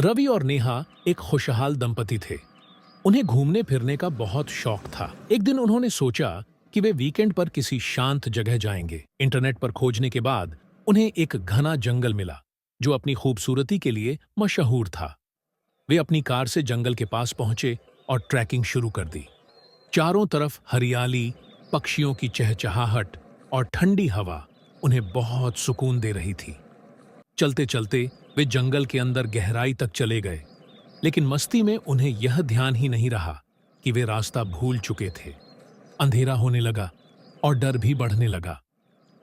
रवि और नेहा एक खुशहाल दंपति थे। उन्हें घूमने फिरने का बहुत शौक था। एक दिन उन्होंने सोचा कि वे वीकेंड पर किसी शांत जगह जाएंगे। इंटरनेट पर खोजने के बाद उन्हें एक घना जंगल मिला जो अपनी खूबसूरती के लिए मशहूर था। वे अपनी कार से जंगल के पास पहुंचे और ट्रैकिंग शुरू कर दी। चारों तरफ हरियाली, पक्षियों की चहचहाहट और ठंडी हवा उन्हें बहुत सुकून दे रही थी। चलते चलते वे जंगल के अंदर गहराई तक चले गए, लेकिन मस्ती में उन्हें यह ध्यान ही नहीं रहा कि वे रास्ता भूल चुके थे। अंधेरा होने लगा और डर भी बढ़ने लगा।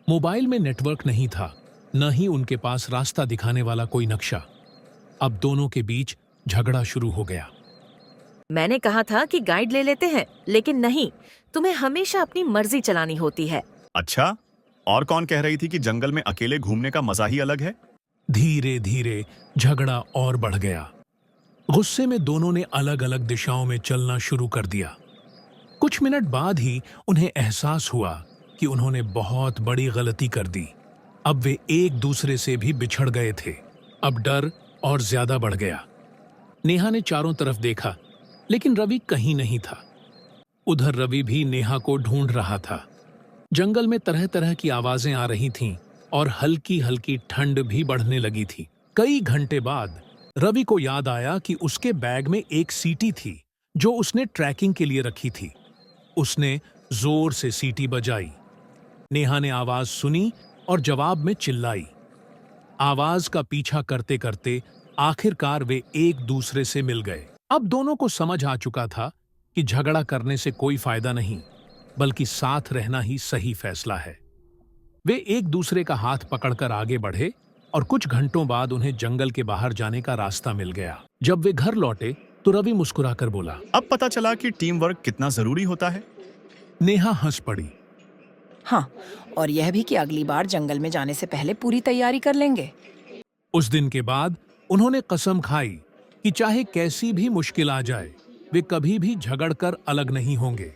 मोबाइल में नेटवर्क नहीं था, न ही उनके पास रास्ता दिखाने वाला कोई नक्शा। अब दोनों के बीच झगड़ा शुरू हो गया। मैंने कहा था कि गाइड ले लेते हैं, लेकिन नहीं, तुम्हें हमेशा अपनी मर्जी चलानी होती है। अच्छा, और कौन कह रही थी कि जंगल में अकेले घूमने का मजा ही अलग है? धीरे धीरे झगड़ा और बढ़ गया। गुस्से में दोनों ने अलग अलग दिशाओं में चलना शुरू कर दिया। कुछ मिनट बाद ही उन्हें एहसास हुआ कि उन्होंने बहुत बड़ी गलती कर दी। अब वे एक दूसरे से भी बिछड़ गए थे। अब डर और ज्यादा बढ़ गया। नेहा ने चारों तरफ देखा, लेकिन रवि कहीं नहीं था। उधर रवि भी नेहा को ढूंढ रहा था। जंगल में तरह तरह की आवाजें आ रही थीं और हल्की हल्की ठंड भी बढ़ने लगी थी। कई घंटे बाद रवि को याद आया कि उसके बैग में एक सीटी थी जो उसने ट्रैकिंग के लिए रखी थी। उसने जोर से सीटी बजाई। नेहा ने आवाज सुनी और जवाब में चिल्लाई। आवाज का पीछा करते करते आखिरकार वे एक दूसरे से मिल गए। अब दोनों को समझ आ चुका था कि झगड़ा करने से कोई फायदा नहीं, बल्कि साथ रहना ही सही फैसला है। वे एक दूसरे का हाथ पकड़कर आगे बढ़े और कुछ घंटों बाद उन्हें जंगल के बाहर जाने का रास्ता मिल गया। जब वे घर लौटे तो रवि मुस्कुराकर बोला, अब पता चला कि टीम वर्क कितना जरूरी होता है। नेहा हंस पड़ी। हाँ, और यह भी कि अगली बार जंगल में जाने से पहले पूरी तैयारी कर लेंगे। उस दिन के बाद उन्होंने कसम खाई कि चाहे कैसी भी मुश्किल आ जाए, वे कभी भी झगड़कर अलग नहीं होंगे।